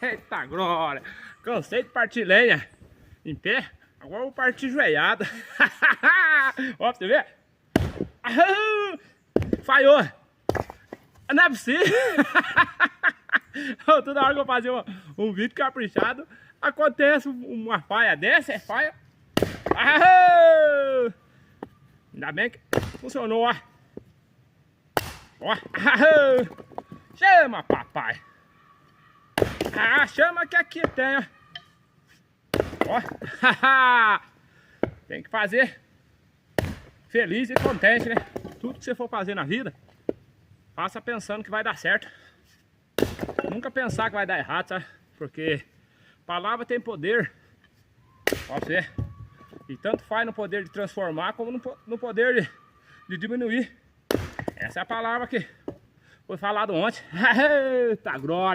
Eita glória! Cansei de partir lenha em pé, agora eu vou partir joelhada. Ó, pra você ver. Falhou! Não é possível! Toda hora que eu fazia um vídeo caprichado, acontece uma falha dessa, é falha. Ainda bem que funcionou, ó. Ó. Chama, papai. Chama que aqui tem, ó. Ó. Tem que fazer feliz e contente, né? Tudo que você for fazer na vida, faça pensando que vai dar certo. Nunca pensar que vai dar errado, sabe? Porque palavra tem poder. Ó, você. E tanto faz no poder de transformar como no poder de diminuir. Essa é a palavra que foi falado ontem. Eita glória!